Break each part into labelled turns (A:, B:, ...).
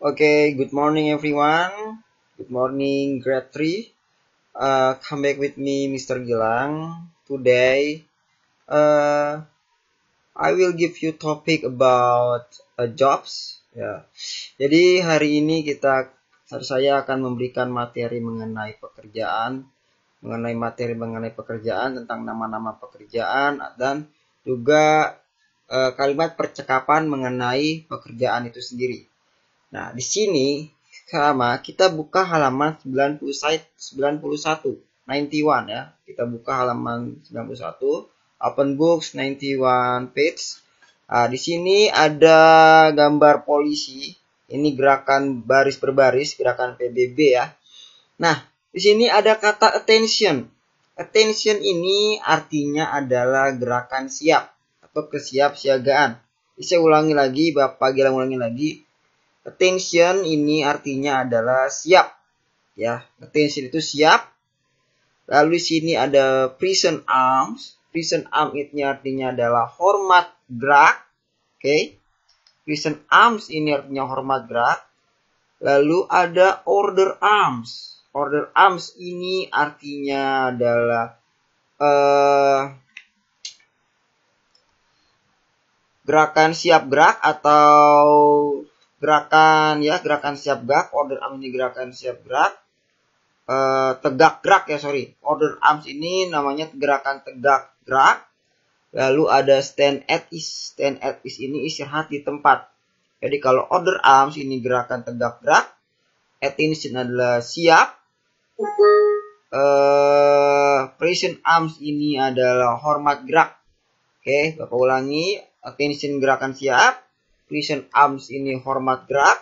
A: Okay, good morning everyone. Good morning grade 3. Come back with me Mr. Gilang. Today, I will give you topic about jobs. Ya. Jadi hari ini saya akan memberikan materi mengenai pekerjaan, mengenai pekerjaan tentang nama-nama pekerjaan dan juga kalimat percakapan mengenai pekerjaan itu sendiri. Nah, di sini kita buka halaman 91 ya. Kita buka halaman 91, open books 91 page. Nah, di sini ada gambar polisi. Ini gerakan baris berbaris, gerakan PBB ya. Nah, di sini ada kata attention. Attention ini artinya adalah gerakan siap atau kesiapsiagaan. Saya ulangi lagi, Bapak Gilang ulangi lagi. Attention ini artinya adalah siap, ya. Attention itu siap. Lalu di sini ada present arms. Present arm ini artinya adalah hormat gerak, oke. Present arms ini artinya hormat gerak. Lalu ada order arms. Order arms ini artinya adalah gerakan siap gerak atau gerakan siap gerak. Order arms ini gerakan siap gerak. Tegak gerak ya, order arms ini namanya gerakan tegak gerak. Lalu ada stand at ease. Stand at ease ini istirahat di tempat. Jadi kalau order arms ini gerakan tegak gerak, attention adalah siap, present arms ini adalah hormat gerak. Oke, Bapak ulangi. Attention gerakan siap, present arms ini hormat gerak,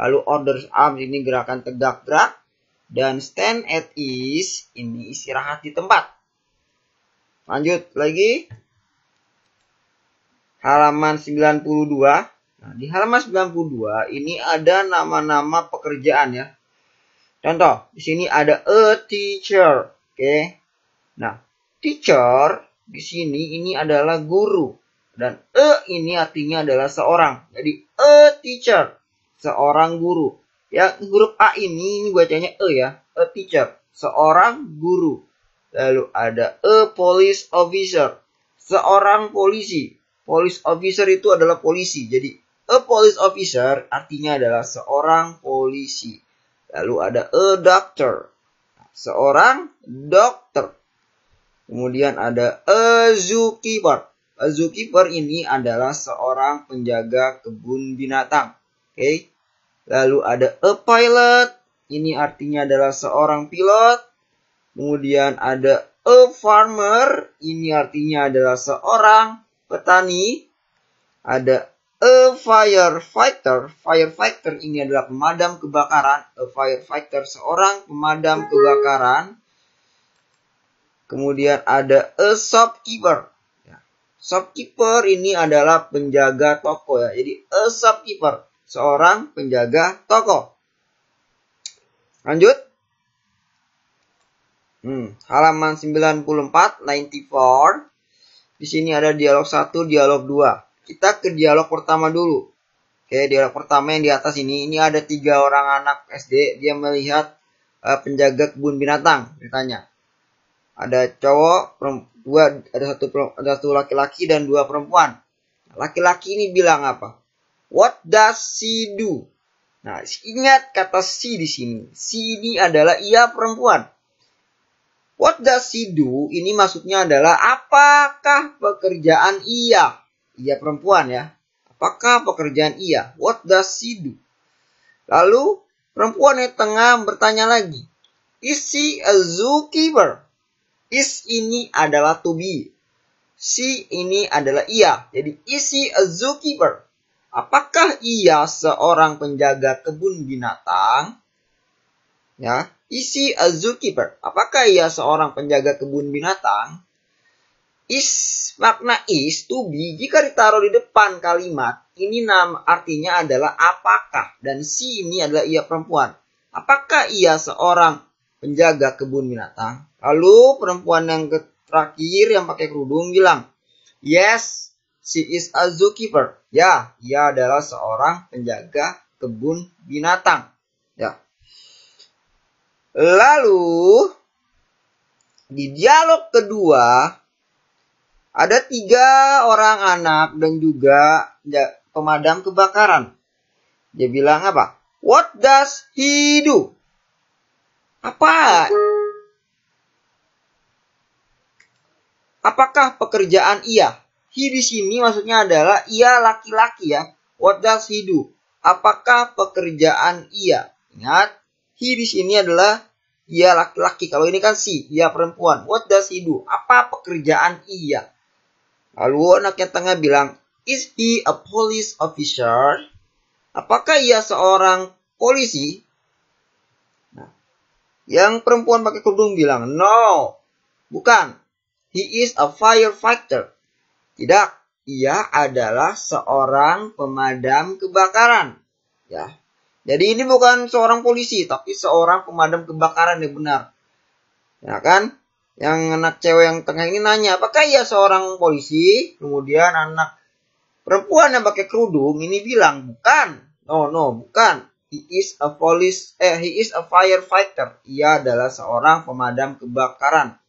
A: lalu order arms ini gerakan tegak gerak, dan stand at ease ini istirahat di tempat. Lanjut lagi. Halaman 92. Nah, di halaman 92 ini ada nama-nama pekerjaan ya. Contoh, di sini ada a teacher. Oke. Nah, teacher di sini ini adalah guru. Dan ini artinya adalah seorang. Jadi a teacher, seorang guru. Ya, huruf A ini bacanya ya. A teacher, seorang guru. Lalu ada a police officer, seorang polisi. Police officer itu adalah polisi. Jadi a police officer artinya adalah seorang polisi. Lalu ada a doctor, seorang dokter. Kemudian ada a zookeeper. A zookeeper ini adalah seorang penjaga kebun binatang. Oke. Lalu ada a pilot. Ini artinya adalah seorang pilot. Kemudian ada a farmer. Ini artinya adalah seorang petani. Ada a firefighter. Firefighter ini adalah pemadam kebakaran. A firefighter seorang pemadam kebakaran. Kemudian ada a shopkeeper. Shopkeeper ini adalah penjaga toko ya. Jadi a shopkeeper, seorang penjaga toko. Lanjut. Halaman 94, 94. Di sini ada dialog 1, dialog 2. Kita ke dialog pertama dulu. Oke, dialog pertama yang di atas ini ada 3 orang anak SD. Dia melihat penjaga kebun binatang. Ditanya. Ada cowok, ada satu laki-laki dan 2 perempuan. Laki-laki ini bilang apa? What does she do? Nah, ingat kata she di sini. She ini adalah ia perempuan. What does she do? Ini maksudnya adalah apakah pekerjaan ia? Ia perempuan ya. Apakah pekerjaan ia? What does she do? Lalu perempuan yang tengah bertanya lagi. Is she a zookeeper? Is ini adalah to be. She ini adalah ia. Jadi is she a zookeeper? Apakah ia seorang penjaga kebun binatang? Ya, is she a zookeeper? Apakah ia seorang penjaga kebun binatang? Is, makna is, to be, jika ditaruh di depan kalimat, ini artinya adalah apakah. Dan she ini adalah ia perempuan. Apakah ia seorang penjaga kebun binatang? Lalu perempuan yang terakhir yang pakai kerudung bilang, yes, she is a zookeeper. Ya, ia adalah seorang penjaga kebun binatang. Ya. Lalu di dialog kedua ada 3 orang anak dan juga pemadam kebakaran. Dia bilang apa? What does he do? Apakah pekerjaan ia? He di sini maksudnya adalah ia laki-laki ya. What does he do? Apakah pekerjaan ia? Ingat, he di sini adalah ia laki-laki. Kalau ini kan si, ia perempuan. What does he do? Apa pekerjaan ia? Lalu anak yang tengah bilang, is he a police officer? Apakah ia seorang polisi? Nah, yang perempuan pakai kerudung bilang, no, bukan. He is a firefighter. Tidak, ia adalah seorang pemadam kebakaran. Ya. Jadi ini bukan seorang polisi, tapi seorang pemadam kebakaran yang benar. Ya kan? Yang anak cewek yang tengah ini nanya, apakah ia seorang polisi? Kemudian anak perempuan yang pakai kerudung ini bilang, bukan. No, bukan. He is a firefighter. Ia adalah seorang pemadam kebakaran.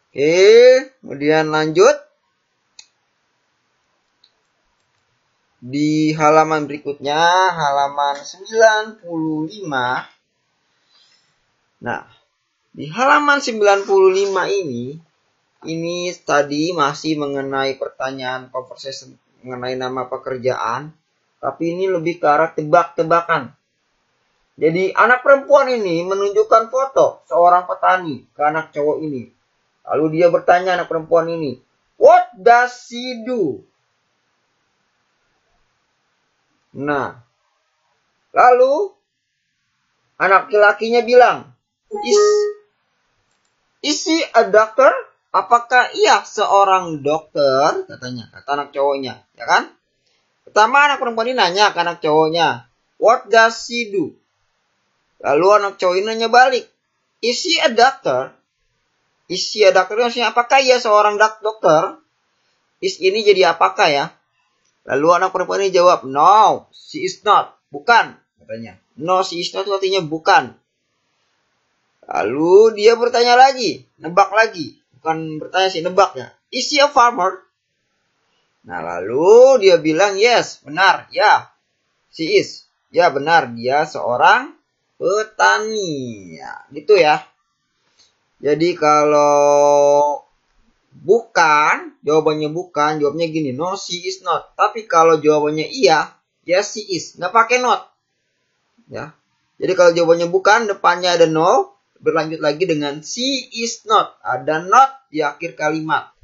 A: Oke, kemudian lanjut. Di halaman berikutnya, halaman 95. Nah, di halaman 95 ini tadi masih mengenai pertanyaan conversation mengenai nama pekerjaan, tapi ini lebih ke arah tebak-tebakan. Jadi anak perempuan ini menunjukkan foto seorang petani ke anak cowok ini. Lalu dia bertanya anak perempuan ini, what does she do? Nah, lalu anak laki-lakinya bilang, is she a doctor? Apakah ia seorang dokter? Katanya, kata anak cowoknya, ya kan? Pertama anak perempuan ini nanya ke anak cowoknya, what does she do? Lalu anak cowok ini nanya balik, is she a doctor? Is she a doctor? Maksudnya apakah ia seorang dokter? Is ini jadi apakah ya? Lalu anak perempuan ini jawab, no, she is not. Bukan, katanya. No, she is not itu artinya bukan. Lalu dia bertanya lagi, nebak lagi. Bukan bertanya sih, nebak ya. Is she a farmer? Nah, lalu dia bilang, yes, benar, ya. She is. Ya, benar, dia seorang petani. Ya, gitu ya. Jadi kalau bukan, jawabannya bukan, jawabnya gini, no, she is not. Tapi kalau jawabannya iya, yes, she is. Nggak pakai not. Ya. Jadi kalau jawabannya bukan, depannya ada no, berlanjut lagi dengan she is not. Ada not di akhir kalimat.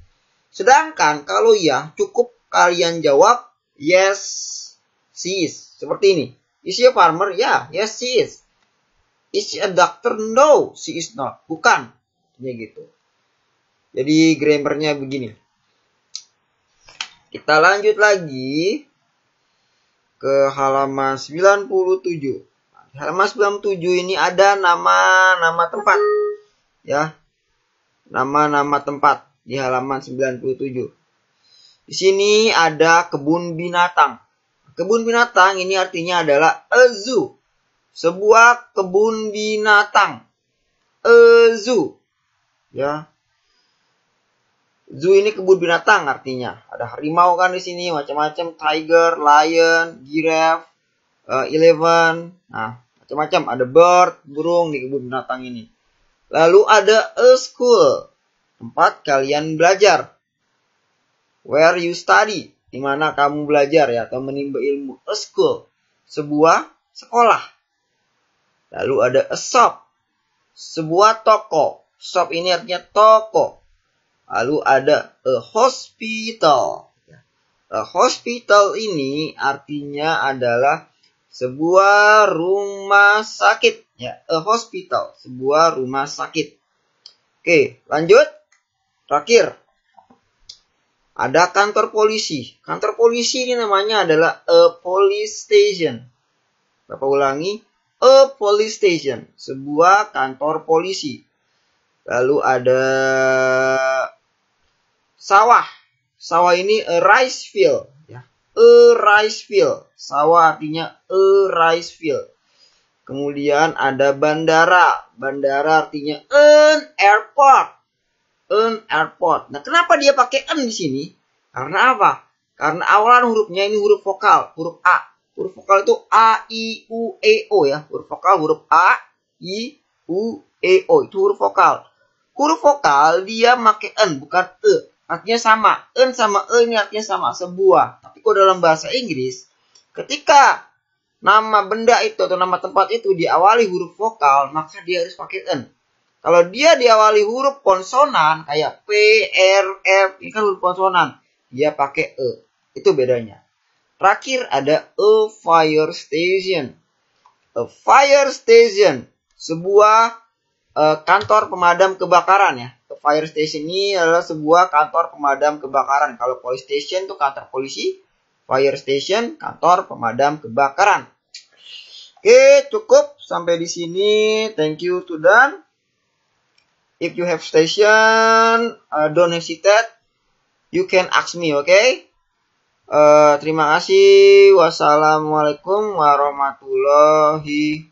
A: Sedangkan kalau iya, cukup kalian jawab, yes, she is. Seperti ini. Is she a farmer? Ya, yes, she is. Is she a doctor? No, she is not. Bukan. Ya gitu. Jadi grammarnya begini. Kita lanjut lagi ke halaman 97. Di halaman 97 ini ada nama-nama tempat. Ya. Nama-nama tempat di halaman 97. Di sini ada kebun binatang. Kebun binatang ini artinya adalah a zoo. Sebuah kebun binatang. A zoo. Ya. Zoo ini kebun binatang artinya. Ada harimau kan di sini, macam-macam, tiger, lion, giraffe, elephant. Nah, macam-macam. Ada bird, burung di kebun binatang ini. Lalu ada a school, tempat kalian belajar. Where you study, di mana kamu belajar ya atau menimba ilmu. A school, sebuah sekolah. Lalu ada a shop, sebuah toko. Shop ini artinya toko. Lalu ada a hospital. A hospital ini artinya adalah sebuah rumah sakit. Ya, a hospital, sebuah rumah sakit. Oke, lanjut. Terakhir. Ada kantor polisi. Kantor polisi ini namanya adalah a police station. Bapak ulangi. A police station. Sebuah kantor polisi. Lalu ada sawah. Sawah ini a rice field. Ya. a rice field. Sawah artinya a rice field. Kemudian ada bandara. Bandara artinya an airport. An airport. Nah, kenapa dia pakai an di sini? Karena apa? Karena awalan hurufnya ini huruf vokal, huruf A. Huruf vokal itu A, I, U, E, O ya. Huruf vokal huruf A, I, U, E, O. Itu huruf vokal. Huruf vokal dia pakai N, bukan E. Artinya sama. N sama E ini artinya sama. Sebuah. Tapi kalau dalam bahasa Inggris, ketika nama benda itu atau nama tempat itu diawali huruf vokal, maka dia harus pakai N. Kalau dia diawali huruf konsonan, kayak P, R, F, ini kan huruf konsonan. Dia pakai E. Itu bedanya. Terakhir ada a fire station. A fire station, sebuah kantor pemadam kebakaran ya. A fire station ini adalah sebuah kantor pemadam kebakaran. Kalau police station itu kantor polisi, fire station kantor pemadam kebakaran. Oke, cukup sampai di sini. Thank you to done. If you have station, don't hesitate. You can ask me, okay? Terima kasih. Wassalamualaikum warahmatullahi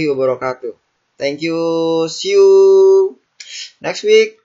A: wabarakatuh. Thank you. See you next week.